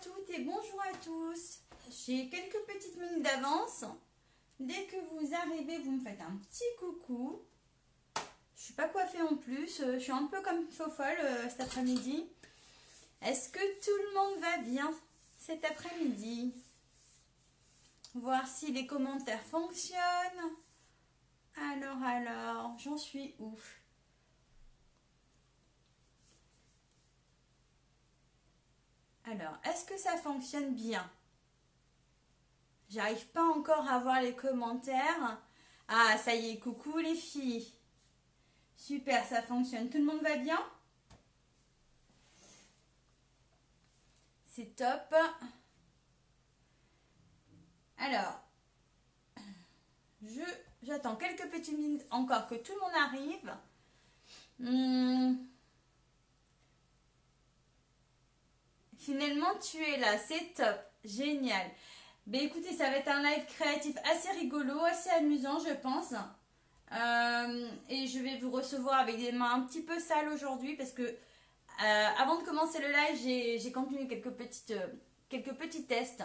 toutes et bonjour à tous. J'ai quelques petites minutes d'avance. Dès que vous arrivez, vous me faites un petit coucou. Je suis pas coiffée en plus. Je suis un peu comme fofolle cet après-midi. Est-ce que tout le monde va bien cet après-midi? Voir si les commentaires fonctionnent. Alors, j'en suis ouf. Alors, est-ce que ça fonctionne bien? J'arrive pas encore à voir les commentaires. Ah, ça y est, coucou les filles. Super, ça fonctionne. Tout le monde va bien? C'est top. Alors, j'attends quelques petites minutes encore que tout le monde arrive. Finalement, tu es là, c'est top, génial. Ben écoutez, ça va être un live créatif assez rigolo, assez amusant, je pense. Et je vais vous recevoir avec des mains un petit peu sales aujourd'hui parce que avant de commencer le live, j'ai continué quelques petits tests.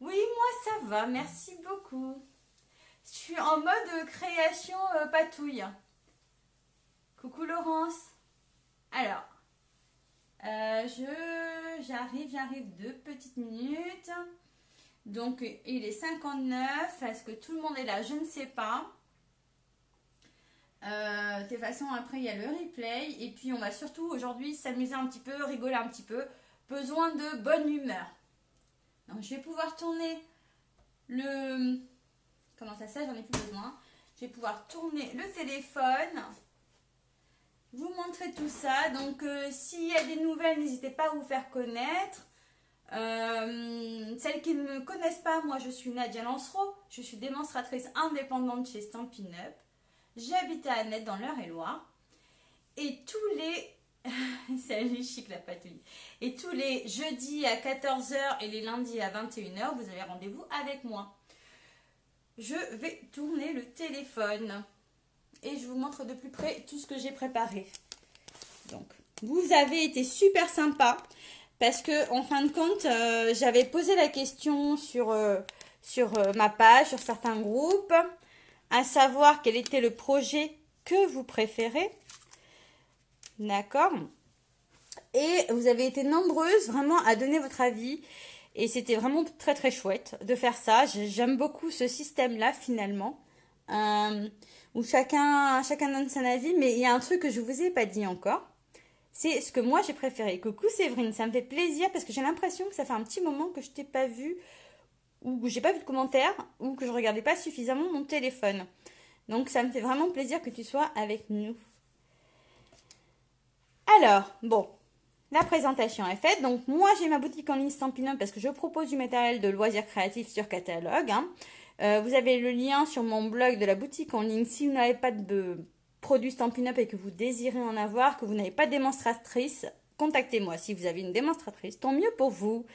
Oui, moi ça va, merci beaucoup. Je suis en mode création patouille. Coucou Laurence. Alors, j'arrive 2 petites minutes. Donc, il est 59. Est-ce que tout le monde est là? Je ne sais pas. De toute façon, après, il y a le replay. Et puis, on va surtout aujourd'hui s'amuser un petit peu, rigoler un petit peu. Besoin de bonne humeur. Donc, je vais pouvoir tourner le... Comment ça, j'en ai plus besoin. Je vais pouvoir tourner le téléphone. Vous montrer tout ça. Donc, s'il y a des nouvelles, n'hésitez pas à vous faire connaître. Celles qui ne me connaissent pas, moi je suis Nadia Lancereau. Je suis démonstratrice indépendante chez Stampin' Up. J'habite à Annette dans l'Eure-et-Loire. Et tous les... Salut Chic la patouille. Et tous les jeudis à 14 h et les lundis à 21 h, vous avez rendez-vous avec moi. Je vais tourner le téléphone. Et je vous montre de plus près tout ce que j'ai préparé. Donc, vous avez été super sympa parce que en fin de compte, j'avais posé la question sur ma page, sur certains groupes, à savoir quel était le projet que vous préférez. D'accord? Et vous avez été nombreuses vraiment à donner votre avis. Et c'était vraiment très très chouette de faire ça. J'aime beaucoup ce système-là finalement. Où chacun donne son avis, mais il y a un truc que je vous ai pas dit encore, c'est ce que moi j'ai préféré. Coucou Séverine, ça me fait plaisir parce que j'ai l'impression que ça fait un petit moment que je t'ai pas vu, ou que j'ai pas vu de commentaires, ou que je regardais pas suffisamment mon téléphone. Donc ça me fait vraiment plaisir que tu sois avec nous. Alors, bon, la présentation est faite. Donc moi j'ai ma boutique en ligne Stampin' Up parce que je propose du matériel de loisirs créatifs sur catalogue. Vous avez le lien sur mon blog de la boutique en ligne. Si vous n'avez pas de produits Stampin' Up et que vous désirez en avoir, que vous n'avez pas de démonstratrice, contactez-moi. Si vous avez une démonstratrice, tant mieux pour vous.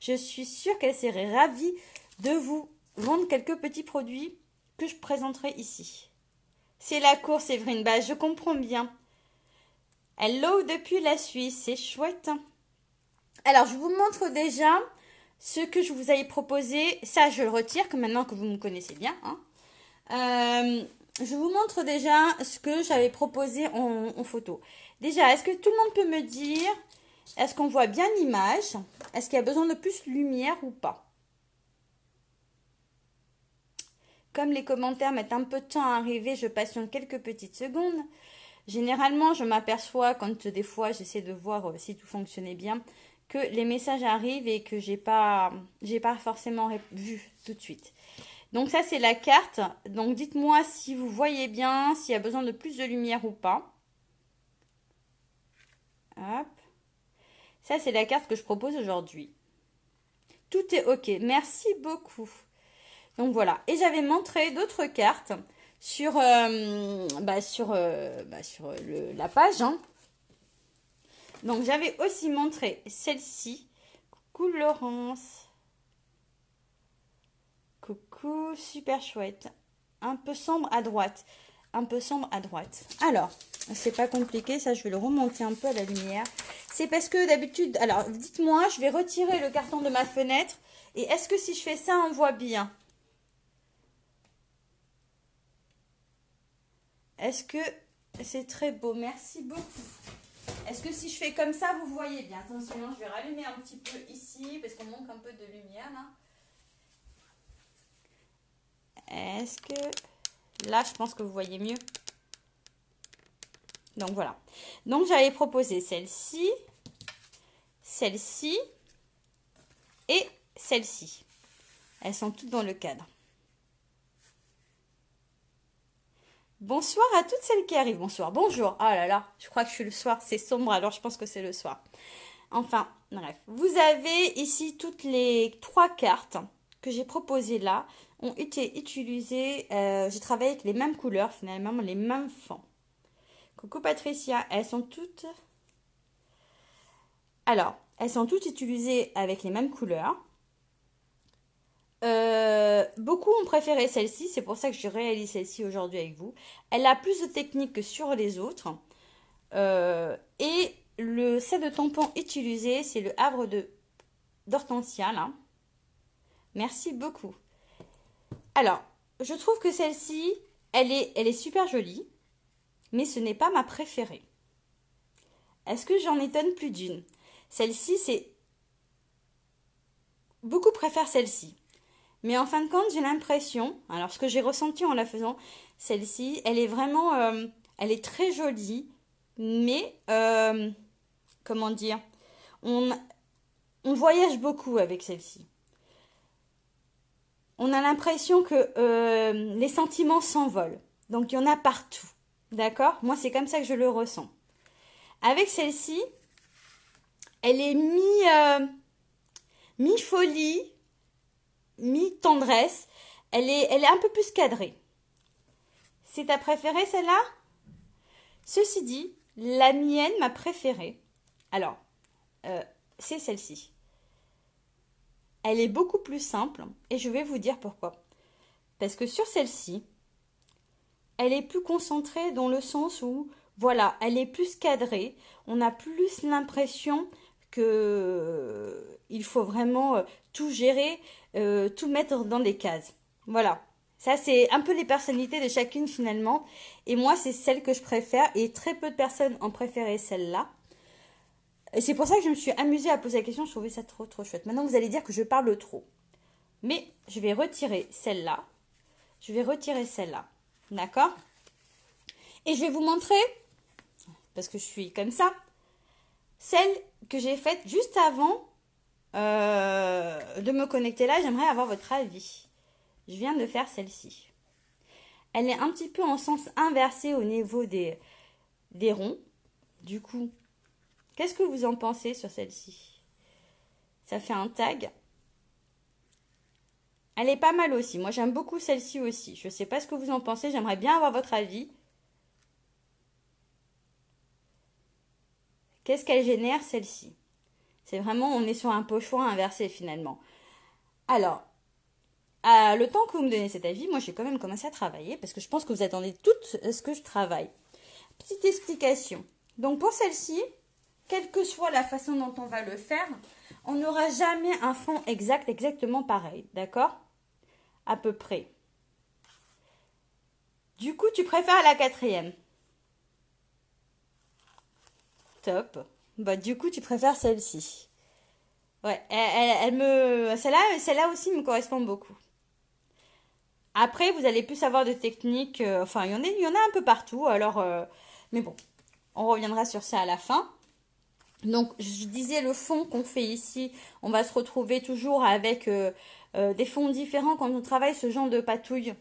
Je suis sûre qu'elle serait ravie de vous vendre quelques petits produits que je présenterai ici. C'est la course, Séverine. Bah, je comprends bien. Hello depuis la Suisse, c'est chouette. Alors, je vous montre déjà ce que je vous avais proposé. Ça, je le retire, que maintenant que vous me connaissez bien. Je vous montre déjà ce que j'avais proposé en photo. Déjà, est-ce que tout le monde peut me dire, est-ce qu'on voit bien l'image? Est-ce qu'il y a besoin de plus de lumière ou pas? Comme les commentaires mettent un peu de temps à arriver, je patiente quelques petites secondes. Généralement, je m'aperçois quand des fois j'essaie de voir si tout fonctionnait bien, que les messages arrivent et que j'ai pas forcément vu tout de suite. Donc ça c'est la carte. Donc dites-moi si vous voyez bien, s'il y a besoin de plus de lumière ou pas. Hop. Ça c'est la carte que je propose aujourd'hui. Tout est ok. Merci beaucoup. Donc voilà. Et j'avais montré d'autres cartes sur la page. Donc j'avais aussi montré celle-ci. Coucou Laurence. Coucou, super chouette. Un peu sombre à droite. un peu sombre à droite. Alors, c'est pas compliqué, ça je vais le remonter un peu à la lumière. C'est parce que d'habitude, alors dites-moi, je vais retirer le carton de ma fenêtre. Et est-ce que si je fais ça, on voit bien? Est-ce que c'est très beau? Merci beaucoup. Est-ce que si je fais comme ça, vous voyez bien? Attention, je vais rallumer un petit peu ici, parce qu'on manque un peu de lumière là. Est-ce que... Là, je pense que vous voyez mieux. Donc voilà. Donc j'avais proposé celle-ci, celle-ci et celle-ci. Elles sont toutes dans le cadre. Bonsoir à toutes celles qui arrivent. Bonsoir, bonjour. Ah là là, je crois que je suis le soir. C'est sombre, alors je pense que c'est le soir. Enfin, bref. Vous avez ici toutes les 3 cartes que j'ai proposées là. Ont été utilisées. J'ai travaillé avec les mêmes couleurs, finalement, les mêmes fonds. Coucou Patricia, elles sont toutes... Alors, elles sont toutes utilisées avec les mêmes couleurs. Beaucoup ont préféré celle-ci, c'est pour ça que je réalise celle-ci aujourd'hui avec vous. Elle a plus de technique que sur les autres. Et le set de tampons utilisé, c'est le havre d'hortensia là. Merci beaucoup. Alors, je trouve que celle-ci, elle est super jolie, mais ce n'est pas ma préférée. Est-ce que j'en étonne plus d'une? Celle-ci, c'est... Beaucoup préfèrent celle-ci. Mais en fin de compte, j'ai l'impression, alors ce que j'ai ressenti en la faisant, celle-ci, elle est vraiment, elle est très jolie, mais, comment dire, on voyage beaucoup avec celle-ci. On a l'impression que les sentiments s'envolent. Donc, il y en a partout. D'accord? Moi, c'est comme ça que je le ressens. Avec celle-ci, elle est mi-folie, mi-tendresse. Elle est un peu plus cadrée. C'est ta préférée, celle-là? Ceci dit, la mienne, ma préférée, alors, c'est celle-ci. Elle est beaucoup plus simple et je vais vous dire pourquoi. Parce que sur celle-ci, elle est plus concentrée dans le sens où, voilà, elle est plus cadrée. On a plus l'impression que il faut vraiment tout gérer, tout mettre dans des cases. Voilà. Ça, c'est un peu les personnalités de chacune finalement. Et moi, c'est celle que je préfère. Et très peu de personnes ont préféré celle-là. Et c'est pour ça que je me suis amusée à poser la question. Je trouvais ça trop chouette. Maintenant, vous allez dire que je parle trop. Mais je vais retirer celle-là. Je vais retirer celle-là. D'accord? Et je vais vous montrer, parce que je suis comme ça, celle que j'ai faite juste avant de me connecter là. J'aimerais avoir votre avis. Je viens de faire celle-ci. Elle est un petit peu en sens inversé au niveau des ronds. Du coup, qu'est-ce que vous en pensez sur celle-ci? Ça fait un tag. Elle est pas mal aussi. Moi, j'aime beaucoup celle-ci aussi. Je ne sais pas ce que vous en pensez. J'aimerais bien avoir votre avis. Qu'est-ce qu'elle génère, celle-ci? C'est vraiment, on est sur un pochoir inversé finalement. Alors, le temps que vous me donnez cet avis, moi j'ai quand même commencé à travailler parce que je pense que vous attendez toutes à ce que je travaille. Petite explication. Donc pour celle-ci, quelle que soit la façon dont on va le faire, on n'aura jamais un fond exactement pareil, d'accord? À peu près. Du coup, tu préfères la 4e. Top. Bah du coup, tu préfères celle-ci. Ouais, celle-là aussi me correspond beaucoup. Après, vous allez plus avoir de techniques. Enfin, il y en a un peu partout. Alors, mais bon, on reviendra sur ça à la fin. Donc, je disais le fond qu'on fait ici, on va se retrouver toujours avec des fonds différents quand on travaille ce genre de patouille.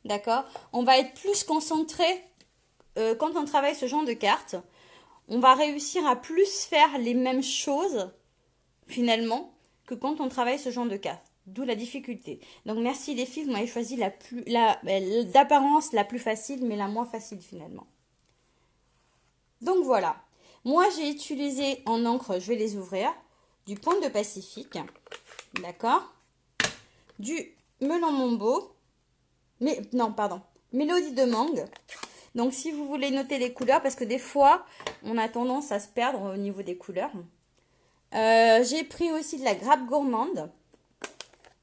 D'accord? On va être plus concentré quand on travaille ce genre de cartes. On va réussir à plus faire les mêmes choses, finalement, que quand on travaille ce genre de cartes. D'où la difficulté. Donc, merci les filles, vous m'avez choisi d'apparence la plus facile, mais la moins facile finalement. Donc, voilà. Moi, j'ai utilisé en encre, je vais les ouvrir, du Pointe de Pacifique. D'accord? Du Melon Mombo. Mais, non, pardon. Mélodie de Mangue. Donc, si vous voulez noter les couleurs, parce que des fois, on a tendance à se perdre au niveau des couleurs. J'ai pris aussi de la grappe gourmande.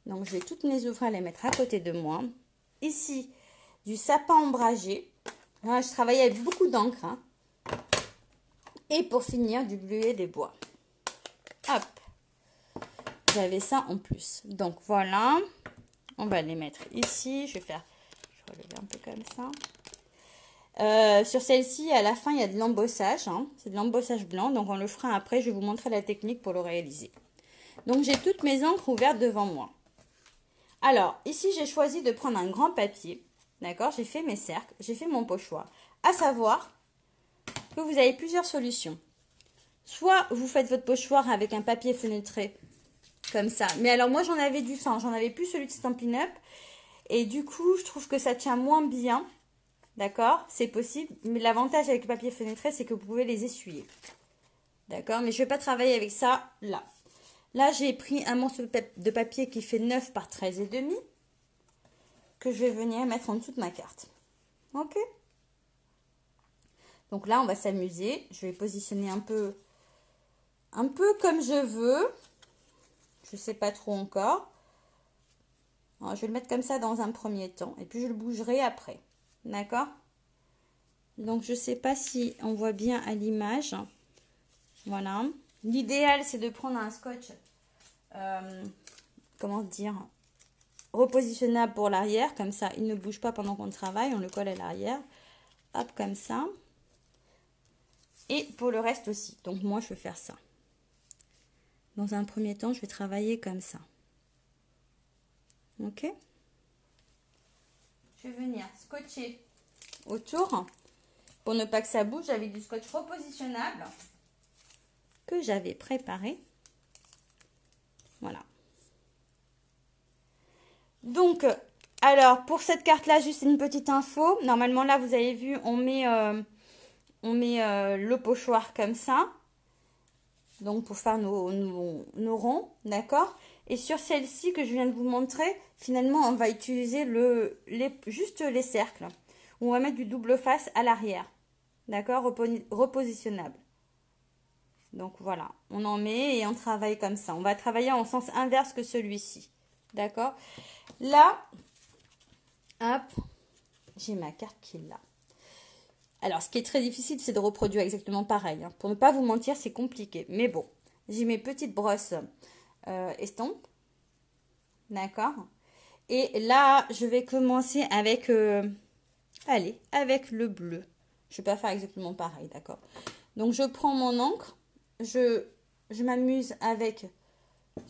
Donc, je vais toutes mes ouvrées les mettre à côté de moi. Ici, du sapin ombragé. Là, je travaille avec beaucoup d'encre. Hein. Et pour finir, du bleuet des bois. Hop. J'avais ça en plus. Donc, voilà. On va les mettre ici. Je vais relever un peu comme ça. Sur celle-ci, à la fin, il y a de l'embossage. Hein. C'est de l'embossage blanc. Donc, on le fera après. Je vais vous montrer la technique pour le réaliser. Donc, j'ai toutes mes encres ouvertes devant moi. Alors, ici, j'ai choisi de prendre un grand papier. D'accord? J'ai fait mes cercles. J'ai fait mon pochoir. À savoir que vous avez plusieurs solutions. Soit vous faites votre pochoir avec un papier fenêtré, comme ça. Mais alors, moi, j'en avais du fin. J'en avais plus celui de Stampin' Up. Et du coup, je trouve que ça tient moins bien. D'accord? C'est possible. Mais l'avantage avec le papier fenêtré, c'est que vous pouvez les essuyer. D'accord? Mais je ne vais pas travailler avec ça là. Là, j'ai pris un morceau de papier qui fait 9 par 13,5 que je vais venir mettre en dessous de ma carte. Ok? Donc là, on va s'amuser. Je vais positionner un peu comme je veux. Je ne sais pas trop encore. Alors, je vais le mettre comme ça dans un premier temps. Et puis, je le bougerai après. D'accord? Donc, je ne sais pas si on voit bien à l'image. Voilà. L'idéal, c'est de prendre un scotch, comment dire, repositionnable pour l'arrière. Comme ça, il ne bouge pas pendant qu'on travaille. On le colle à l'arrière. Hop, comme ça. Et pour le reste aussi. Donc, moi, je vais faire ça. Dans un premier temps, je vais travailler comme ça. Ok? Je vais venir scotcher autour pour ne pas que ça bouge avec du scotch repositionnable que j'avais préparé. Voilà. Donc, alors, pour cette carte-là, juste une petite info. Normalement, là, vous avez vu, on met le pochoir comme ça. Donc, pour faire nos ronds, d'accord? Et sur celle-ci que je viens de vous montrer, finalement, on va utiliser juste les cercles. On va mettre du double face à l'arrière. D'accord? Repositionnable. Donc, voilà. On en met et on travaille comme ça. On va travailler en sens inverse que celui-ci. D'accord? Là, hop, j'ai ma carte qui est là. Alors, ce qui est très difficile, c'est de reproduire exactement pareil. Hein. Pour ne pas vous mentir, c'est compliqué. Mais bon, j'ai mes petites brosses estampes. D'accord? Et là, je vais commencer avec, avec le bleu. Je ne vais pas faire exactement pareil, d'accord? Donc, je prends mon encre. Je m'amuse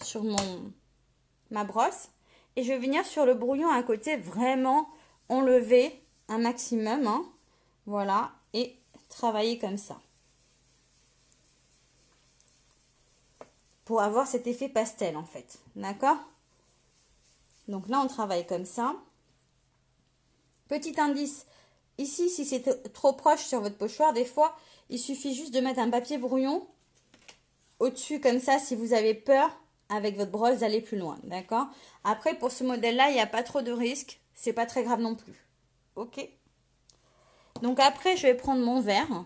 sur ma brosse. Et je vais venir sur le brouillon à côté, vraiment enlever un maximum. Hein. Voilà, et travailler comme ça. Pour avoir cet effet pastel, en fait. D'accord? Donc là, on travaille comme ça. Petit indice, ici, si c'est trop proche sur votre pochoir, des fois, il suffit juste de mettre un papier brouillon au-dessus, comme ça, si vous avez peur, avec votre brosse, d'aller plus loin. D'accord? Après, pour ce modèle-là, il n'y a pas trop de risque. C'est pas très grave non plus. Ok? Donc après, je vais prendre mon verre.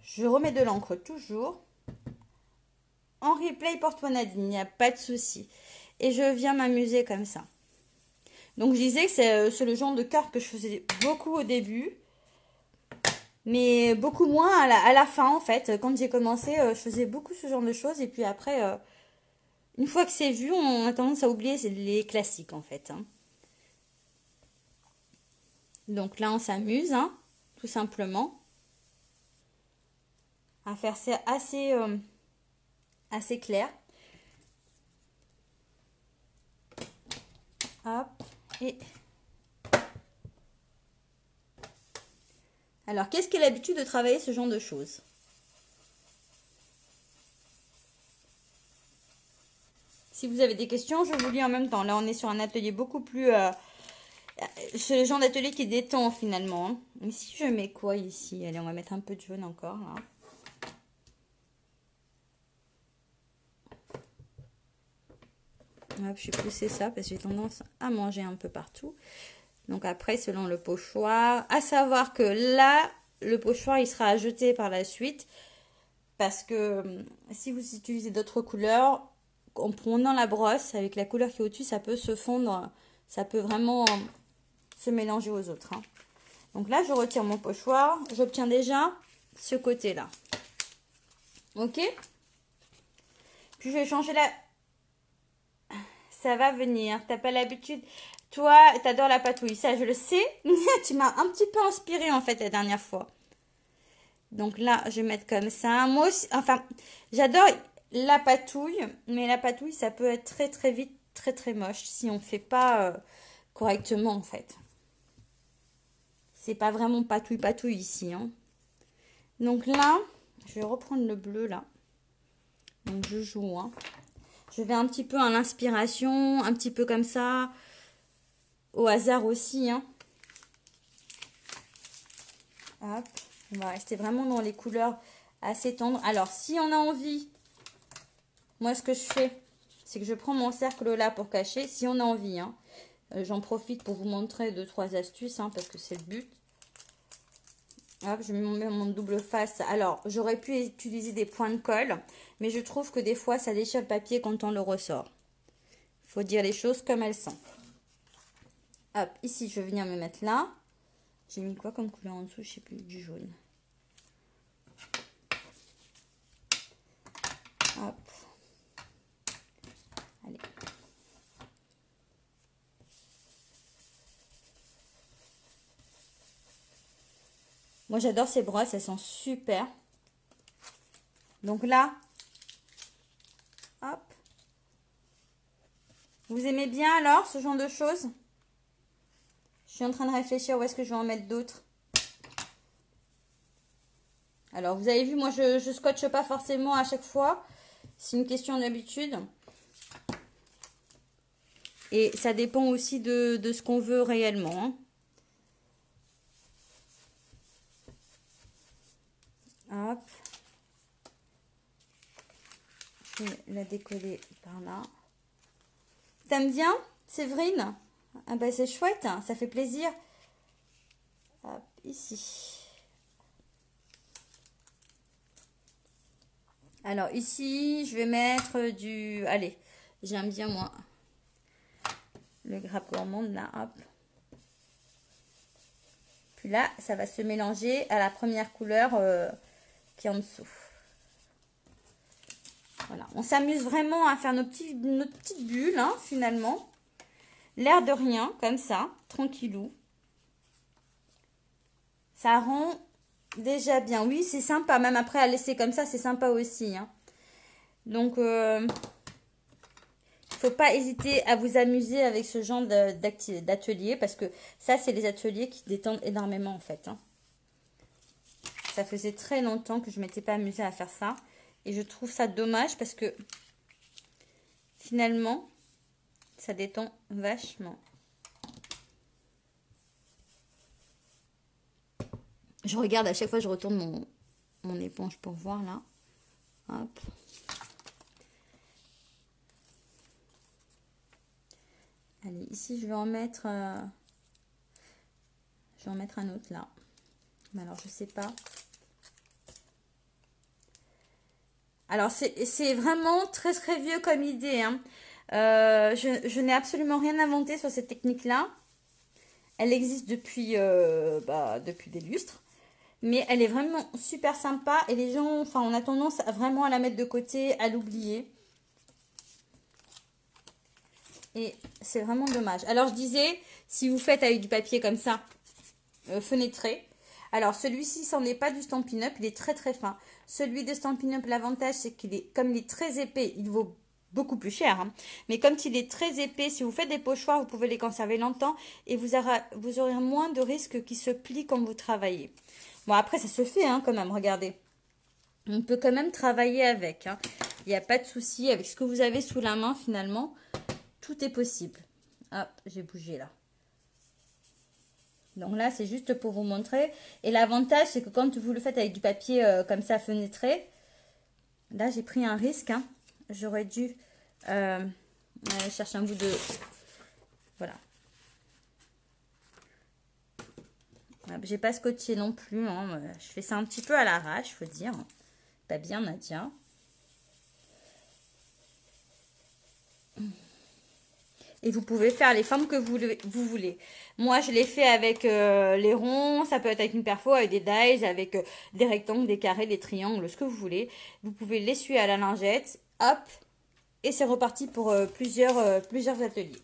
Je remets de l'encre toujours. En replay, porte-toi Nadine, il n'y a pas de souci. Et je viens m'amuser comme ça. Donc je disais que c'est le genre de carte que je faisais beaucoup au début. Mais beaucoup moins à la fin en fait. Quand j'ai commencé, je faisais beaucoup ce genre de choses. Et puis après, une fois que c'est vu, on a tendance à oublier les classiques en fait. Hein. Donc là, on s'amuse, hein, tout simplement. À faire ça assez clair. Hop. Et... Alors, qu'est-ce qui est l'habitude de travailler ce genre de choses? Si vous avez des questions, je vous lis en même temps. Là, on est sur un atelier beaucoup plus... c'est le genre d'atelier qui détend finalement. Hein. Ici, je mets quoi ici? Allez, on va mettre un peu de jaune encore. Là. Hop, je vais pousser ça parce que j'ai tendance à manger un peu partout. Donc après, selon le pochoir, à savoir que là, le pochoir, il sera à jeter par la suite. Parce que si vous utilisez d'autres couleurs, en prenant la brosse avec la couleur qui est au-dessus, ça peut se fondre, ça peut vraiment se mélanger aux autres. Hein. Donc là, je retire mon pochoir. J'obtiens déjà ce côté-là. Ok? Puis je vais changer la... Ça va venir. T'as pas l'habitude. Toi, t'adores la patouille. Ça, je le sais. Tu m'as un petit peu inspiré en fait la dernière fois. Donc là, je vais mettre comme ça. Moi aussi, enfin, j'adore la patouille. Mais la patouille, ça peut être très très vite, très très moche. Si on ne fait pas correctement en fait. C'est pas vraiment patouille patouille ici. Hein. Donc là, je vais reprendre le bleu là. Donc je joue. Hein. Je vais un petit peu à l'inspiration. Un petit peu comme ça. Au hasard aussi. Hein. Hop. On va rester vraiment dans les couleurs assez tendres. Alors, si on a envie, moi, ce que je fais, c'est que je prends mon cercle là pour cacher. Si on a envie, hein, j'en profite pour vous montrer 2-3 astuces, hein, parce que c'est le but. Hop, je mets mon double face. Alors, j'aurais pu utiliser des points de colle, mais je trouve que des fois, ça déchire le papier quand on le ressort. Il faut dire les choses comme elles sont. Hop, ici, je vais venir me mettre là. J'ai mis quoi comme couleur en dessous? Je sais plus, du jaune. Hop. Allez. Moi, j'adore ces brosses. Elles sont super. Donc là, hop. Vous aimez bien alors ce genre de choses? Je suis en train de réfléchir où est-ce que je vais en mettre d'autres. Alors, vous avez vu, moi, je scotche pas forcément à chaque fois. C'est une question d'habitude. Et ça dépend aussi de ce qu'on veut réellement. Hein. Hop. Je vais la décoller par là. T'aimes bien, Séverine? Ah ben, c'est chouette, hein, ça fait plaisir. Hop, ici. Alors, ici, je vais mettre du... Allez, j'aime bien, moi, le grappe gourmande, là, hop. Puis là, ça va se mélanger à la première couleur qui est en dessous. Voilà, on s'amuse vraiment à faire notre petite bulle, hein, finalement. L'air de rien, comme ça, tranquillou. Ça rend déjà bien. Oui, c'est sympa. Même après, à laisser comme ça, c'est sympa aussi. Hein. Donc, faut pas hésiter à vous amuser avec ce genre d'atelier. Parce que ça, c'est les ateliers qui détendent énormément, en fait. Hein. Ça faisait très longtemps que je ne m'étais pas amusée à faire ça. Et je trouve ça dommage parce que, finalement, ça détend vachement. Je regarde à chaque fois, je retourne mon éponge pour voir là. Hop. Allez, ici je vais en mettre un autre là. Mais alors je sais pas. Alors c'est vraiment très très vieux comme idée. Hein. Je n'ai absolument rien inventé sur cette technique là. Elle existe depuis des lustres. Mais elle est vraiment super sympa et les gens, enfin, on a tendance vraiment à la mettre de côté, à l'oublier. Et c'est vraiment dommage. Alors, je disais, si vous faites avec du papier comme ça, fenêtré. Alors, celui-ci, c'en est pas du Stampin' Up, il est très très fin. Celui de Stampin' Up, l'avantage, c'est qu'il est, comme il est très épais, il vaut beaucoup plus cher. Hein. Mais comme il est très épais, si vous faites des pochoirs, vous pouvez les conserver longtemps et vous aurez moins de risques qu'ils se plient quand vous travaillez. Bon, après, ça se fait hein, quand même, regardez. On peut quand même travailler avec. Hein. Il n'y a pas de souci. Avec ce que vous avez sous la main, finalement, tout est possible. Hop, j'ai bougé là. Donc là, c'est juste pour vous montrer. Et l'avantage, c'est que quand vous le faites avec du papier comme ça, fenêtré, là, j'ai pris un risque. Hein. J'aurais dû chercher un bout de... Voilà. J'ai pas scotché non plus. Hein. Je fais ça un petit peu à l'arrache, faut dire. Pas bien, Nadia. Et vous pouvez faire les formes que vous voulez. Moi, je l'ai fait avec les ronds. Ça peut être avec une perfo, avec des dies, avec des rectangles, des carrés, des triangles, ce que vous voulez. Vous pouvez l'essuyer à la lingette. Hop. Et c'est reparti pour plusieurs ateliers.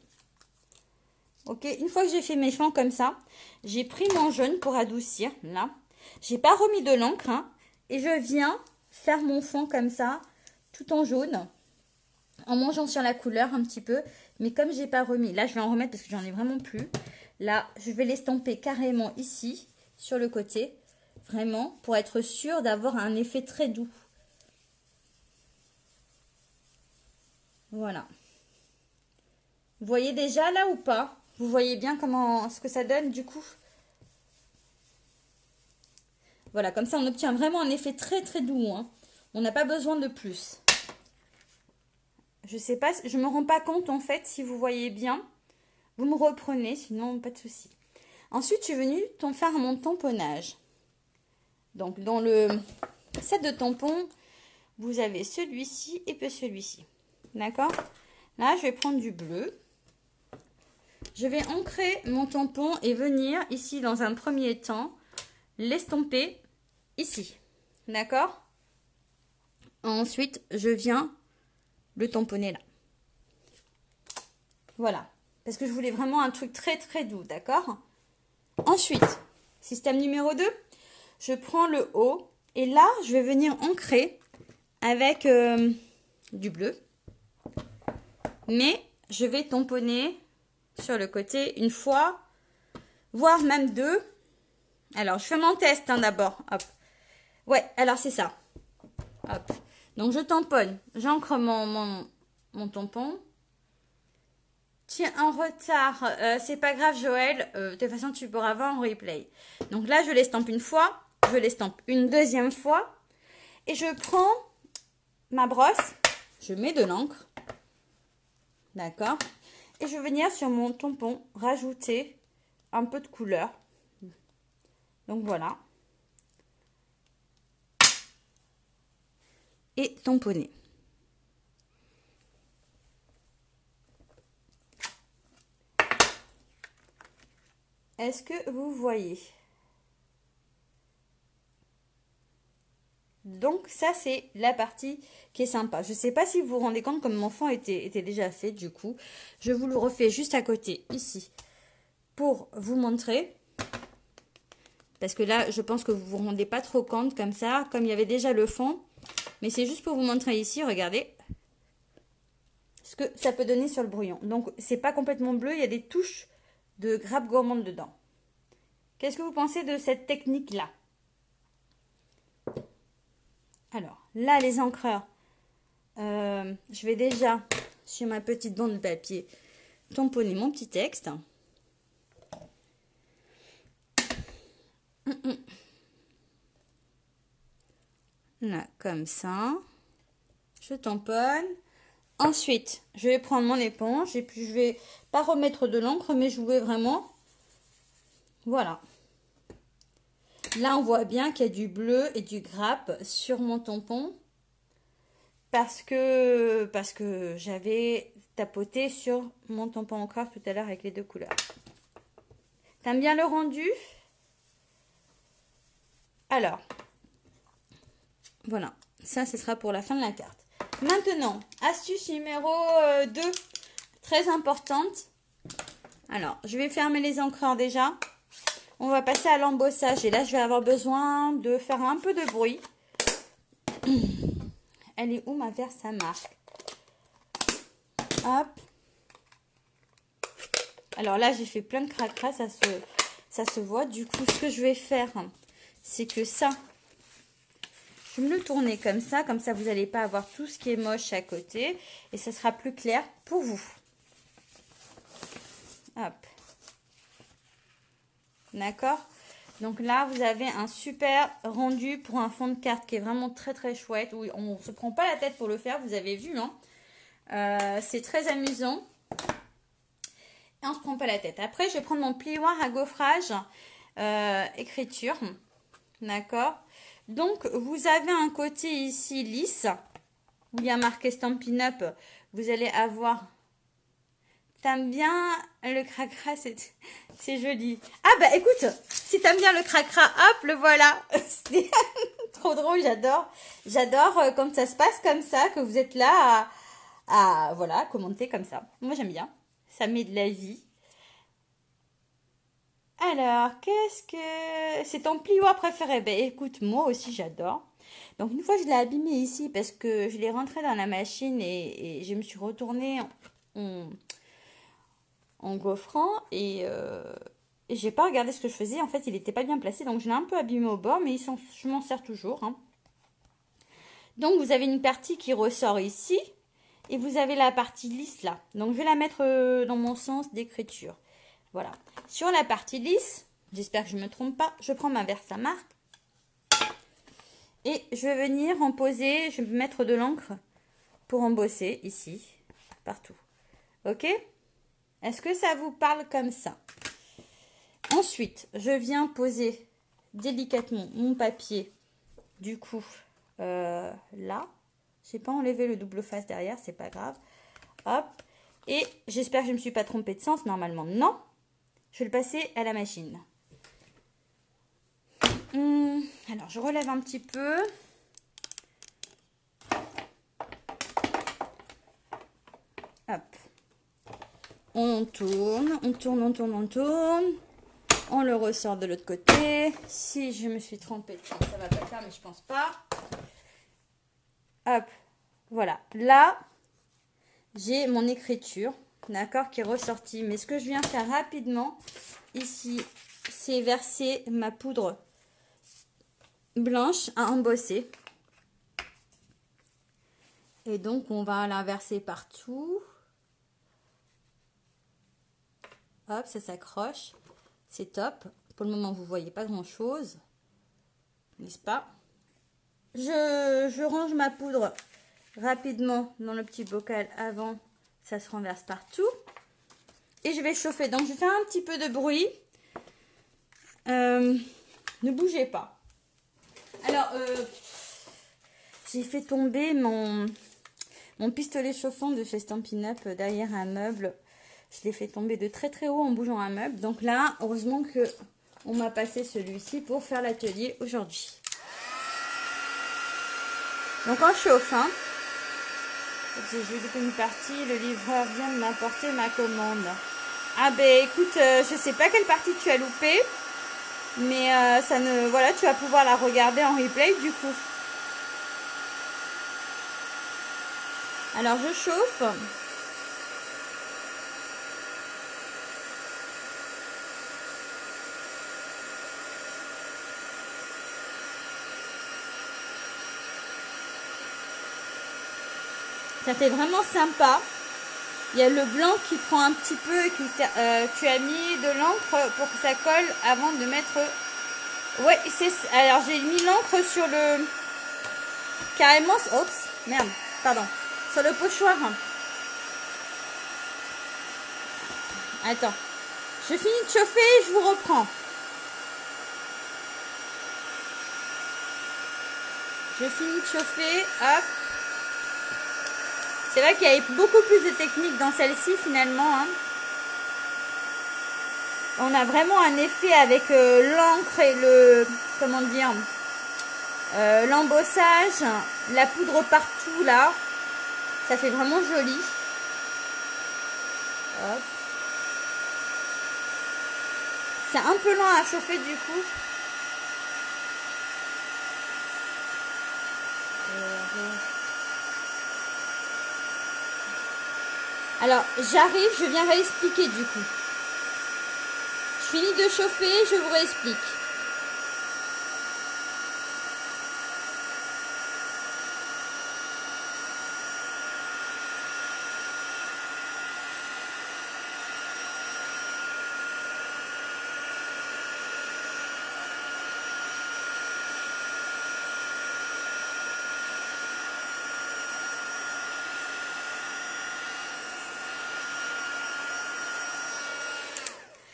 Ok. Une fois que j'ai fait mes flancs comme ça, j'ai pris mon jaune pour adoucir. Là. J'ai pas remis de l'encre. Hein, et je viens faire mon fond comme ça, tout en jaune. En mangeant sur la couleur un petit peu. Mais comme j'ai pas remis, là je vais en remettre parce que j'en ai vraiment plus. Là, je vais l'estamper carrément ici, sur le côté. Vraiment, pour être sûr d'avoir un effet très doux. Voilà. Vous voyez déjà là ou pas? Vous voyez bien ce que ça donne du coup? Voilà, comme ça on obtient vraiment un effet très très doux. Hein. On n'a pas besoin de plus. Je sais pas, je me rends pas compte en fait si vous voyez bien. Vous me reprenez, sinon pas de souci. Ensuite, je suis venue faire mon tamponnage. Donc, dans le set de tampons, vous avez celui-ci et puis celui-ci. D'accord? Là, je vais prendre du bleu. Je vais ancrer mon tampon et venir ici dans un premier temps l'estomper ici. D'accord? Ensuite, je viens le tamponner là. Voilà. Parce que je voulais vraiment un truc très très doux, d'accord? Ensuite, système numéro 2, je prends le haut et là, je vais venir ancrer avec du bleu. Mais je vais tamponner sur le côté une fois, voire même deux. Alors, je fais mon test hein, d'abord. Hop. Ouais, alors c'est ça. Hop. Donc, je tamponne. J'ancre mon tampon. Tiens, en retard, c'est pas grave Joël, de toute façon tu pourras voir en replay. Donc là je l'estampe une fois, je l'estampe une deuxième fois et je prends ma brosse, je mets de l'encre, d'accord, et je vais venir sur mon tampon rajouter un peu de couleur. Donc voilà. Et tamponner. Est-ce que vous voyez? Donc ça c'est la partie qui est sympa. Je ne sais pas si vous vous rendez compte comme mon fond était déjà fait du coup. Je vous le refais juste à côté ici pour vous montrer. Parce que là je pense que vous ne vous rendez pas trop compte comme ça. Comme il y avait déjà le fond. Mais c'est juste pour vous montrer ici, regardez. Ce que ça peut donner sur le brouillon. Donc c'est pas complètement bleu, il y a des touches de grappe gourmande dedans. Qu'est-ce que vous pensez de cette technique là? Alors, là, les encreurs, je vais déjà, sur ma petite bande de papier, tamponner mon petit texte. Là, comme ça. Je tamponne. Ensuite, je vais prendre mon éponge et puis je vais pas remettre de l'encre, mais jouer vraiment. Voilà. Là, on voit bien qu'il y a du bleu et du grappe sur mon tampon. Parce que j'avais tapoté sur mon tampon encreur tout à l'heure avec les deux couleurs. T'aimes bien le rendu? Alors, voilà. Ça, ce sera pour la fin de la carte. Maintenant, astuce numéro 2, très importante. Alors, je vais fermer les encreurs déjà. On va passer à l'embossage. Et là, je vais avoir besoin de faire un peu de bruit. Elle est où ma verse à marque? Hop. Alors là, j'ai fait plein de cracras, ça se voit. Du coup, ce que je vais faire, c'est que ça, je vais me le tourner comme ça vous n'allez pas avoir tout ce qui est moche à côté. Et ça sera plus clair pour vous. Hop. D'accord? Donc là, vous avez un super rendu pour un fond de carte qui est vraiment très très chouette. Où on ne se prend pas la tête pour le faire, vous avez vu. Hein, c'est très amusant. Et on ne se prend pas la tête. Après, je vais prendre mon plioir à gaufrage. écriture. D'accord? Donc, vous avez un côté ici lisse, où il y a marqué Stampin' Up. Vous allez avoir... T'aimes bien le cracra, c'est joli. Ah bah écoute, si t'aimes bien le cracra, hop, le voilà. C'est trop drôle, j'adore. J'adore quand ça se passe comme ça, que vous êtes là voilà, commenter comme ça. Moi j'aime bien, ça met de la vie. Alors, qu'est-ce que... C'est ton plioir préféré? Ben écoute, moi aussi j'adore. Donc une fois je l'ai abîmé ici parce que je l'ai rentré dans la machine et je me suis retournée en gaufrant et j'ai pas regardé ce que je faisais. En fait, il était pas bien placé, donc je l'ai un peu abîmé au bord, mais je m'en sers toujours. Hein. Donc vous avez une partie qui ressort ici et vous avez la partie lisse là. Donc je vais la mettre dans mon sens d'écriture. Voilà. Sur la partie lisse, j'espère que je ne me trompe pas, je prends ma Versamark et je vais venir en poser, je vais mettre de l'encre pour embosser ici, partout. Ok? Est-ce que ça vous parle comme ça? Ensuite, je viens poser délicatement mon papier, du coup, là. J'ai pas enlevé le double face derrière, c'est pas grave. Hop. Et j'espère que je ne me suis pas trompée de sens, normalement non. Je vais le passer à la machine. Alors, je relève un petit peu. Hop. On tourne, on tourne, on tourne, on tourne. On le ressort de l'autre côté. Si je me suis trompée de sens, ça va pas le faire, mais je pense pas. Hop. Voilà. Là, j'ai mon écriture, d'accord, qui est ressortie. Mais ce que je viens faire rapidement, ici, c'est verser ma poudre blanche à embosser. Et donc, on va la verser partout. Hop, ça s'accroche. C'est top. Pour le moment, vous ne voyez pas grand-chose. N'est-ce pas? Je range ma poudre rapidement dans le petit bocal avant. Ça se renverse partout. Et je vais chauffer. Donc, je fais un petit peu de bruit. Ne bougez pas. Alors, j'ai fait tomber mon pistolet chauffant de chez Stampin' Up derrière un meuble. Je l'ai fait tomber de très très haut en bougeant un meuble. Donc là, heureusement que on m'a passé celui-ci pour faire l'atelier aujourd'hui. Donc on chauffe, hein. J'ai loupé une partie, le livreur vient de m'apporter ma commande. Ah ben écoute, je sais pas quelle partie tu as loupé, mais ça ne, voilà, tu vas pouvoir la regarder en replay du coup. Alors je chauffe. Ça fait vraiment sympa. Il y a le blanc qui prend un petit peu et que tu as mis de l'encre pour que ça colle avant de mettre... Ouais, c'est... Alors, j'ai mis l'encre sur le... Carrément... Oups, merde, pardon. Sur le pochoir. Attends. Je finis de chauffer et je vous reprends. Je finis de chauffer. Hop. C'est vrai qu'il y avait beaucoup plus de technique dans celle-ci finalement. Hein. On a vraiment un effet avec l'encre et le, comment dire, l'embossage, la poudre partout là. Ça fait vraiment joli. Hop. C'est un peu lent à chauffer du coup. Alors, j'arrive, je viens réexpliquer du coup. Je finis de chauffer, je vous réexplique.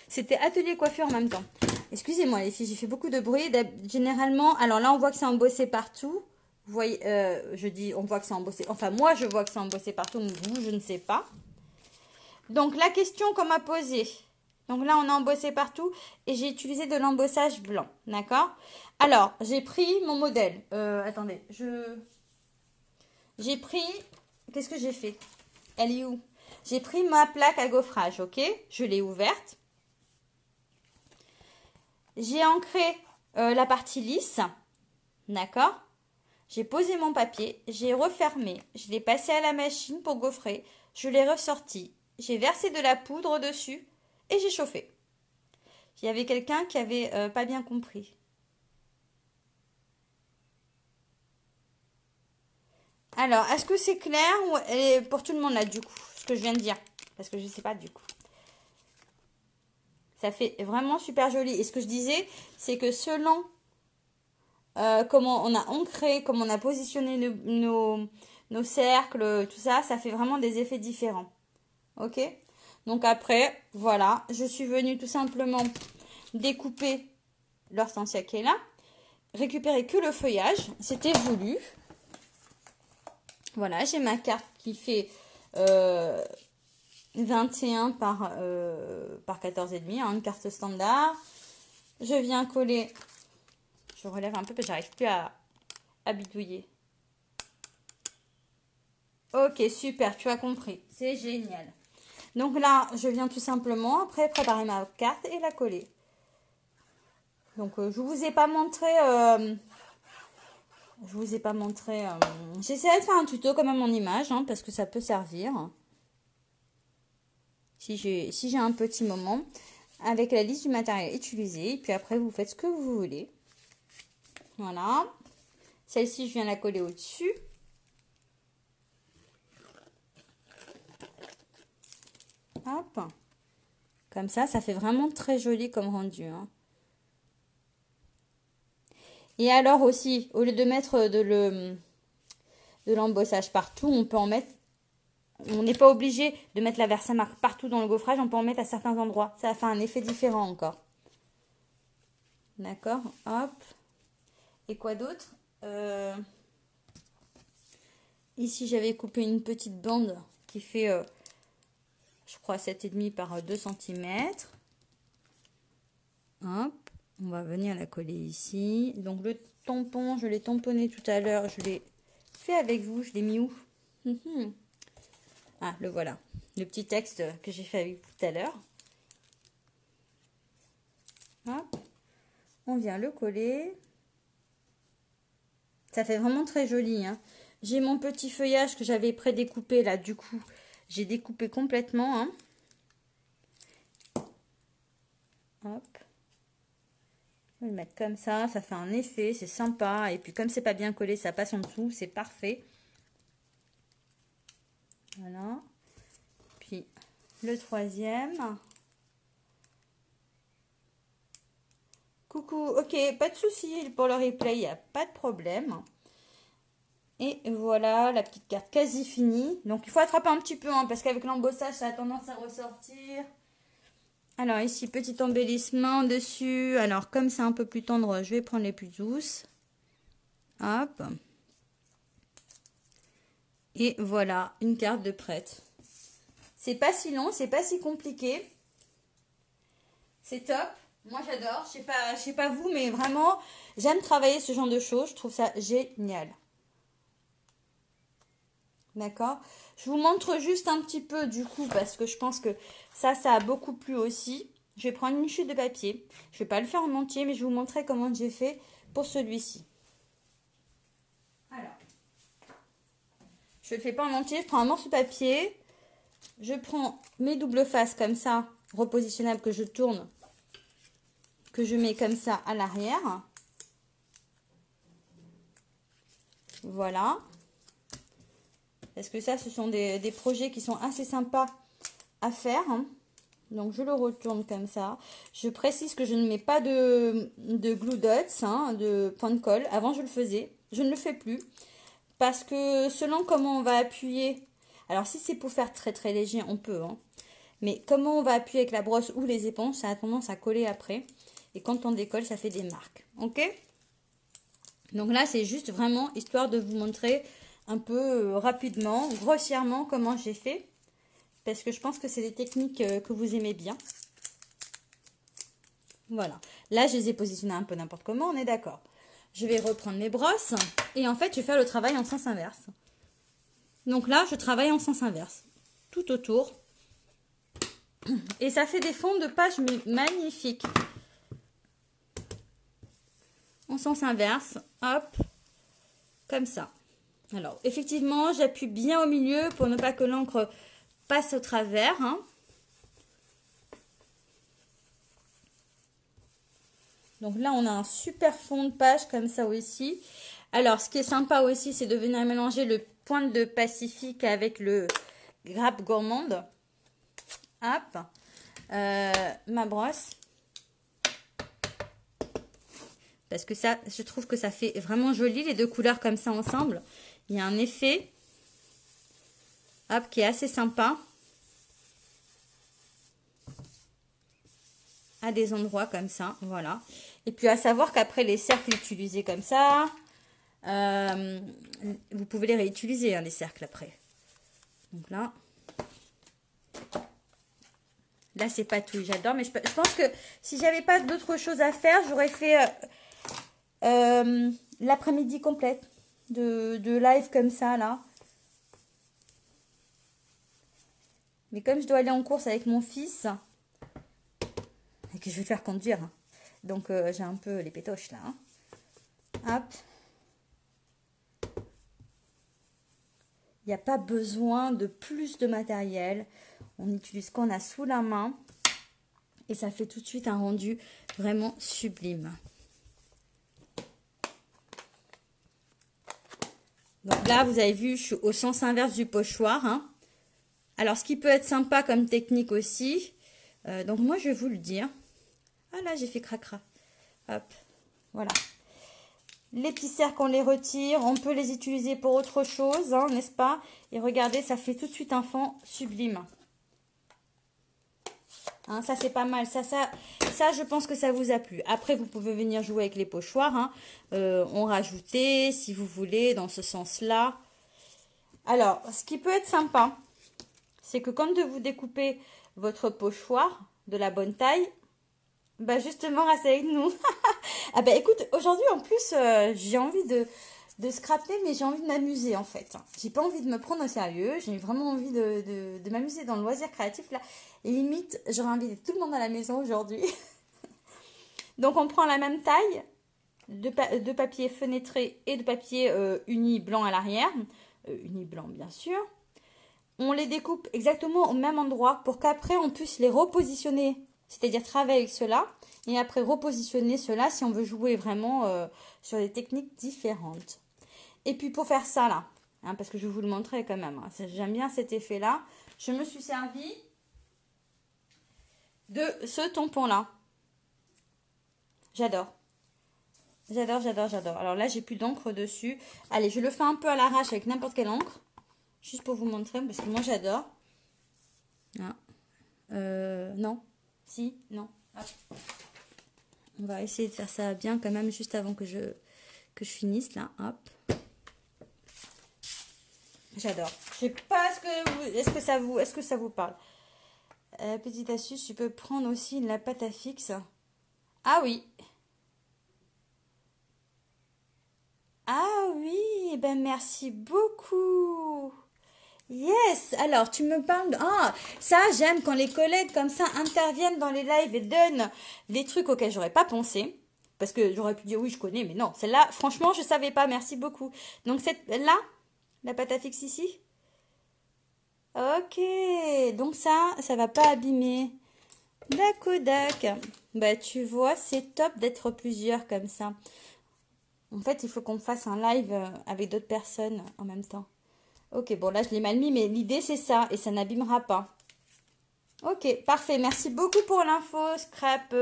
C'était atelier coiffure en même temps. Excusez-moi les filles, j'ai fait beaucoup de bruit. Généralement, alors là on voit que c'est embossé partout. Vous voyez, je dis on voit que c'est embossé. Enfin moi je vois que c'est embossé partout, mais vous je ne sais pas. Donc la question qu'on m'a posée. Donc là on a embossé partout et j'ai utilisé de l'embossage blanc. D'accord? Alors j'ai pris mon modèle. Attendez, j'ai pris... Qu'est-ce que j'ai fait? Elle est où? J'ai pris ma plaque à gaufrage, ok? Je l'ai ouverte. J'ai ancré la partie lisse, d'accord? J'ai posé mon papier, j'ai refermé, je l'ai passé à la machine pour gaufrer, je l'ai ressorti, j'ai versé de la poudre dessus et j'ai chauffé. Il y avait quelqu'un qui avait pas bien compris. Alors, est-ce que c'est clair ou pour tout le monde là du coup, ce que je viens de dire? Parce que je ne sais pas du coup. Ça fait vraiment super joli. Et ce que je disais, c'est que selon comment on a ancré, comment on a positionné nos cercles, tout ça, ça fait vraiment des effets différents. Ok? Donc après, voilà, je suis venue tout simplement découper l'hortensia qui est là. Récupérer que le feuillage, c'était voulu. Voilà, j'ai ma carte qui fait 21 par 14,5, hein, une carte standard. Je viens coller, je relève un peu parce que j'arrive plus à bidouiller. Ok, super, tu as compris, c'est génial. Donc là, je viens tout simplement après préparer ma carte et la coller. Donc je vous ai pas montré, j'essaierai de faire un tuto quand même en image, hein, parce que ça peut servir. Si j'ai un petit moment, avec la liste du matériel utilisé. Et puis après, vous faites ce que vous voulez. Voilà. Celle-ci, je viens la coller au-dessus. Hop. Comme ça fait vraiment très joli comme rendu. Hein. Et alors aussi, au lieu de mettre de l'embossage partout, on peut en mettre... On n'est pas obligé de mettre la Versamark partout dans le gaufrage, on peut en mettre à certains endroits. Ça fait un effet différent encore. D'accord, hop. Et quoi d'autre? Ici, j'avais coupé une petite bande qui fait, je crois, 7,5 par 2 cm. Hop, on va venir la coller ici. Donc, le tampon, je l'ai tamponné tout à l'heure. Je l'ai fait avec vous. Je l'ai mis où? Ah, le voilà. Le petit texte que j'ai fait avec vous tout à l'heure. Hop, on vient le coller. Ça fait vraiment très joli. Hein. J'ai mon petit feuillage que j'avais pré-découpé là. Du coup, j'ai découpé complètement. Hein. Hop. Je vais le mettre comme ça fait un effet, c'est sympa. Et puis comme c'est pas bien collé, ça passe en dessous, c'est parfait. Voilà. Puis le troisième. Coucou, ok, pas de souci pour le replay, il n'y a pas de problème. Et voilà, la petite carte quasi finie. Donc il faut attraper un petit peu, hein, parce qu'avec l'embossage, ça a tendance à ressortir. Alors ici, petit embellissement dessus. Alors comme c'est un peu plus tendre, je vais prendre les plus douces. Hop. Et voilà, une carte de prête. C'est pas si long, c'est pas si compliqué. C'est top. Moi j'adore. Je sais pas vous, mais vraiment, j'aime travailler ce genre de choses. Je trouve ça génial. D'accord? Je vous montre juste un petit peu du coup, parce que je pense que ça a beaucoup plu aussi. Je vais prendre une chute de papier. Je vais pas le faire en entier, mais je vais vous montrer comment j'ai fait pour celui-ci. Alors, je le fais pas en entier. Je prends un morceau de papier. Je prends mes doubles faces comme ça, repositionnables, que je tourne, que je mets comme ça à l'arrière. Voilà. Parce que ça, ce sont des projets qui sont assez sympas à faire. Hein. Donc, je le retourne comme ça. Je précise que je ne mets pas de glue dots, hein, de point de colle. Avant, je le faisais. Je ne le fais plus. Parce que selon comment on va appuyer... Alors, si c'est pour faire très très léger, on peut. Hein. Mais comment on va appuyer avec la brosse ou les éponges, ça a tendance à coller après. Et quand on décolle, ça fait des marques. Ok? Donc là, c'est juste vraiment histoire de vous montrer un peu rapidement, grossièrement, comment j'ai fait. Parce que je pense que c'est des techniques que vous aimez bien. Voilà. Là, je les ai positionnés un peu n'importe comment, on est d'accord. Je vais reprendre mes brosses. Et en fait, je vais faire le travail en sens inverse. Donc là, je travaille en sens inverse. Tout autour. Et ça fait des fonds de page magnifiques. En sens inverse. Hop. Comme ça. Alors, effectivement, j'appuie bien au milieu pour ne pas que l'encre passe au travers. Hein. Donc là, on a un super fond de page comme ça aussi. Alors, ce qui est sympa aussi, c'est de venir mélanger le pointe de Pacifique avec le grappe gourmande. Hop. Ma brosse. Parce que ça, je trouve que ça fait vraiment joli, les deux couleurs comme ça ensemble. Il y a un effet, hop, qui est assez sympa. À des endroits comme ça, voilà. Et puis à savoir qu'après les cercles utilisés comme ça, vous pouvez les réutiliser, hein, les cercles après. Donc là, c'est pas tout, j'adore. Mais je pense que si j'avais pas d'autre chose à faire, j'aurais fait l'après-midi complète de live comme ça, là. Mais comme je dois aller en course avec mon fils, et que je vais le faire conduire, hein, donc j'ai un peu les pétoches là. Hein. Hop. Il n'y a pas besoin de plus de matériel. On utilise ce qu'on a sous la main. Et ça fait tout de suite un rendu vraiment sublime. Donc là, vous avez vu, je suis au sens inverse du pochoir. Hein. Alors, ce qui peut être sympa comme technique aussi. Donc moi, je vais vous le dire. Ah là, j'ai fait cracra. Hop, voilà. Les petits cercles, on les retire. On peut les utiliser pour autre chose, hein, n'est-ce pas? Et regardez, ça fait tout de suite un fond sublime. Hein, ça, c'est pas mal. Ça, je pense que ça vous a plu. Après, vous pouvez venir jouer avec les pochoirs. Hein. On rajouter, si vous voulez, dans ce sens-là. Alors, ce qui peut être sympa, c'est que quand vous découpez votre pochoir de la bonne taille, bah justement, restez avec nous. Ah bah écoute, aujourd'hui en plus, j'ai envie de scraper, mais j'ai envie de m'amuser en fait. J'ai pas envie de me prendre au sérieux, j'ai vraiment envie de m'amuser dans le loisir créatif là. Et limite, j'aurais invité tout le monde à la maison aujourd'hui. Donc on prend la même taille de papier fenêtré et de papier uni blanc à l'arrière. Uni blanc bien sûr. On les découpe exactement au même endroit pour qu'après on puisse les repositionner. C'est-à-dire travailler avec cela et après repositionner cela si on veut jouer vraiment sur des techniques différentes. Et puis pour faire ça là, hein, parce que je vais vous le montrer quand même, hein, j'aime bien cet effet là, je me suis servi de ce tampon là. J'adore. J'adore, j'adore, j'adore. Alors là j'ai plus d'encre dessus. Allez, je le fais un peu à l'arrache avec n'importe quelle encre. Juste pour vous montrer parce que moi j'adore. Ah. Non. Si, non. Hop. On va essayer de faire ça bien quand même juste avant que je finisse là. Hop. J'adore. Je sais pas est-ce que ça vous parle. Petite astuce, tu peux prendre aussi la pâte à fixe. Ah oui. Ah oui, eh ben merci beaucoup. Yes, alors tu me parles de... Ah, ça j'aime quand les collègues comme ça interviennent dans les lives et donnent des trucs auxquels j'aurais pas pensé. Parce que j'aurais pu dire oui je connais, mais non, celle-là franchement je savais pas, merci beaucoup. Donc là, la pâte à fixe ici. Ok, donc ça va pas abîmer. D'accord. Bah tu vois, c'est top d'être plusieurs comme ça. En fait, il faut qu'on fasse un live avec d'autres personnes en même temps. Ok, bon là je l'ai mal mis, mais l'idée c'est ça, et ça n'abîmera pas. Ok, parfait, merci beaucoup pour l'info, Scrap.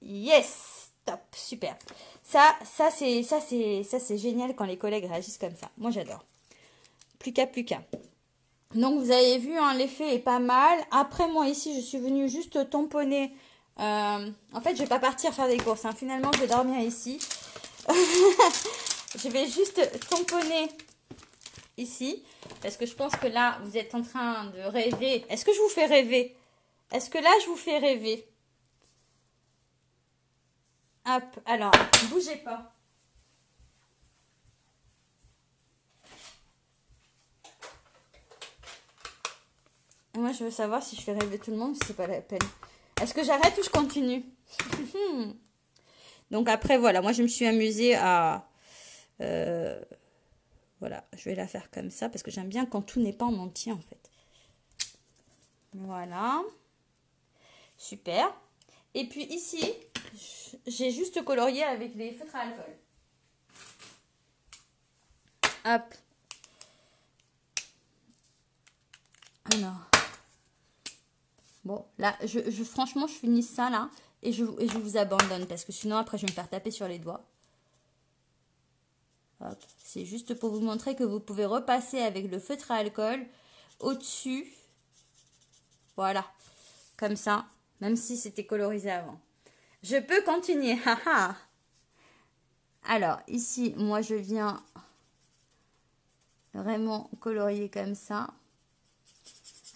Yes, top, super. Ça c'est génial quand les collègues réagissent comme ça. Moi j'adore. Plus qu'à, plus qu'à. Donc vous avez vu, hein, l'effet est pas mal. Après moi ici, je suis venue juste tamponner En fait, je vais pas partir faire des courses. Hein. Finalement, je vais dormir ici. Je vais juste tamponner ici. Parce que je pense que là, vous êtes en train de rêver. Est-ce que je vous fais rêver? Est-ce que là, je vous fais rêver? Hop, alors, bougez pas. Moi, je veux savoir si je fais rêver tout le monde, si c'est pas la peine. Est-ce que j'arrête ou je continue? Donc après, voilà, moi, je me suis amusée à... voilà, je vais la faire comme ça parce que j'aime bien quand tout n'est pas en entier, en fait. Voilà. Super. Et puis ici, j'ai juste colorié avec les feutres à alcool. Hop. Alors. Bon, là, franchement, je finis ça, là. Et je vous abandonne parce que sinon, après, je vais me faire taper sur les doigts. Hop. C'est juste pour vous montrer que vous pouvez repasser avec le feutre à alcool au-dessus. Voilà. Comme ça. Même si c'était colorisé avant. Je peux continuer. Haha. Alors, ici, moi, je viens vraiment colorier comme ça.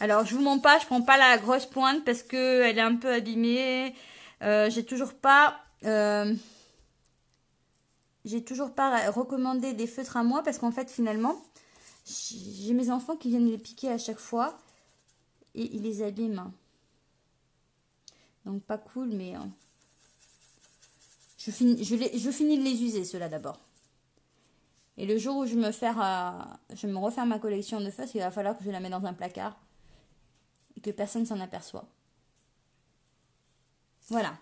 Alors, je vous mens pas, je prends pas la grosse pointe parce que elle est un peu abîmée. J'ai toujours pas recommandé des feutres à moi parce qu'en fait, finalement, j'ai mes enfants qui viennent les piquer à chaque fois et ils les abîment. Donc, pas cool, mais je finis de les user, ceux-là, d'abord. Et le jour où je me refaire ma collection de feutres, il va falloir que je la mette dans un placard et que personne s'en aperçoit. Voilà.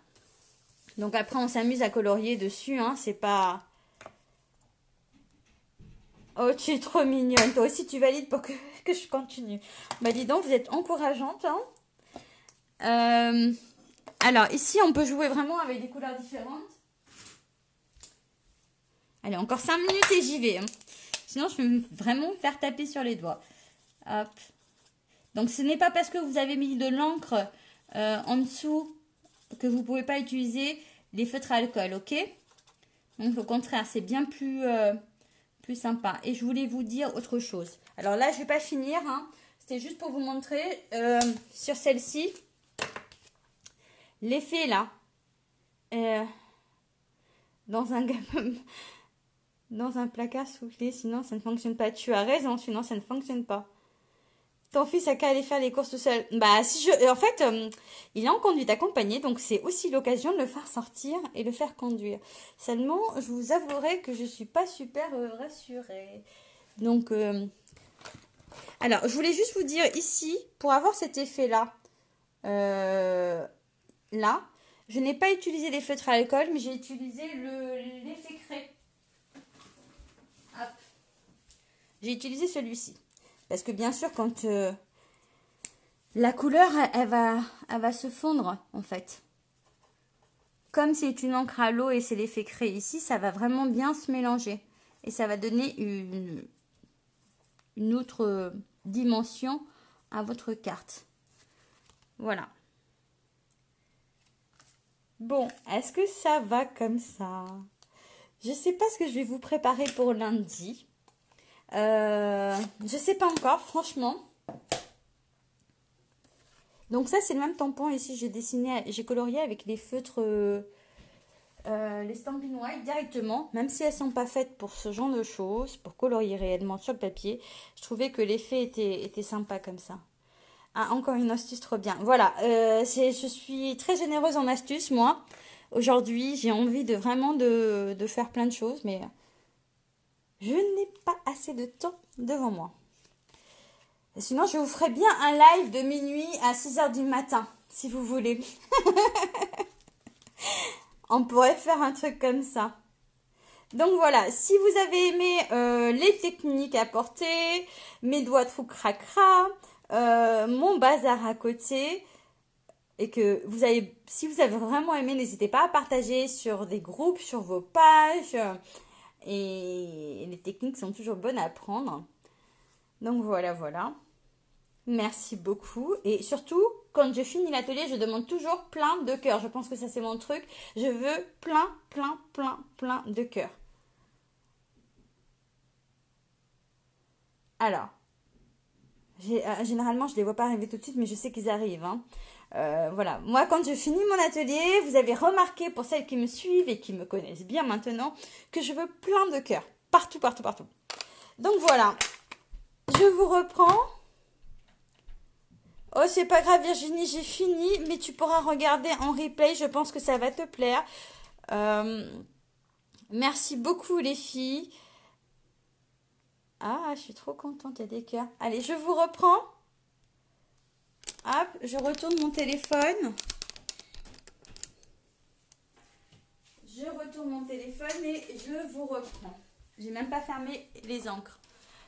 Donc après, on s'amuse à colorier dessus, hein. C'est pas... Oh, tu es trop mignonne. Toi aussi, tu valides pour que je continue. Bah, dis donc, vous êtes encourageante, hein. Alors, ici, on peut jouer vraiment avec des couleurs différentes. Allez, encore 5 minutes et j'y vais. Hein. Sinon, je vais vraiment me faire taper sur les doigts. Hop. Donc, ce n'est pas parce que vous avez mis de l'encre en dessous que vous ne pouvez pas utiliser les feutres à alcool, ok? Donc, au contraire, c'est bien plus sympa. Et je voulais vous dire autre chose. Alors là, je ne vais pas finir. Hein. C'était juste pour vous montrer sur celle-ci l'effet là. Dans un placard soufflé, sinon ça ne fonctionne pas. Tu as raison, sinon ça ne fonctionne pas. Ton fils a qu'à aller faire les courses tout seul. Bah, en fait, il est en conduite accompagnée, donc c'est aussi l'occasion de le faire sortir et le faire conduire. Seulement, je vous avouerai que je suis pas super rassurée. Donc, alors, je voulais juste vous dire ici, pour avoir cet effet-là, là, je n'ai pas utilisé les feutres à alcool, mais j'ai utilisé l'effet craie. Hop. J'ai utilisé celui-ci. Parce que bien sûr, quand la couleur, elle va se fondre, en fait. Comme c'est une encre à l'eau et c'est l'effet craie ici, ça va vraiment bien se mélanger. Et ça va donner une autre dimension à votre carte. Voilà. Bon, est-ce que ça va comme ça? Je ne sais pas ce que je vais vous préparer pour lundi. Je sais pas encore, franchement. Donc ça, c'est le même tampon. Ici, j'ai colorié avec les feutres, les Stampin' White directement. Même si elles sont pas faites pour ce genre de choses, pour colorier réellement sur le papier, je trouvais que l'effet était sympa comme ça. Ah, encore une astuce trop bien. Voilà, je suis très généreuse en astuces, moi. Aujourd'hui, j'ai envie de vraiment de faire plein de choses, mais je n'ai pas assez de temps devant moi. Et sinon, je vous ferai bien un live de minuit à 6h du matin, si vous voulez. On pourrait faire un truc comme ça. Donc voilà, si vous avez aimé les techniques apportées, mes doigts de fou cracra, mon bazar à côté, et que si vous avez vraiment aimé, n'hésitez pas à partager sur des groupes, sur vos pages. Et les techniques sont toujours bonnes à apprendre. Donc voilà. Merci beaucoup. Et surtout, quand je finis l'atelier, je demande toujours plein de cœurs. Je pense que ça, c'est mon truc. Je veux plein, plein, plein, plein de cœurs. Alors, généralement, je ne les vois pas arriver tout de suite, mais je sais qu'ils arrivent, hein. Voilà, moi quand je finis mon atelier, vous avez remarqué pour celles qui me suivent et qui me connaissent bien maintenant, que je veux plein de cœurs. Partout, partout, partout. Donc voilà, je vous reprends. Oh, c'est pas grave Virginie, j'ai fini, mais tu pourras regarder en replay, je pense que ça va te plaire. Euh, Merci beaucoup les filles. Ah, je suis trop contente, il y a des cœurs. Allez, je vous reprends. Hop, je retourne mon téléphone. Je retourne mon téléphone et je vous reprends. J'ai même pas fermé les encres.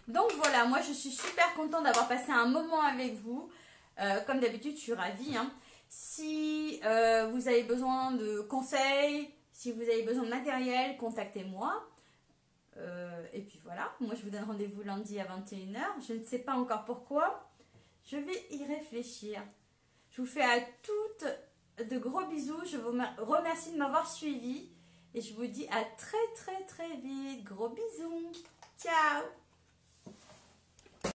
Donc voilà, moi je suis super contente d'avoir passé un moment avec vous. Comme d'habitude, je suis ravie, hein. Si vous avez besoin de conseils, si vous avez besoin de matériel, contactez-moi. Et puis voilà, moi je vous donne rendez-vous lundi à 21h. Je ne sais pas encore pourquoi. Je vais y réfléchir. Je vous fais à toutes de gros bisous. Je vous remercie de m'avoir suivi. Et je vous dis à très très très vite. Gros bisous. Ciao.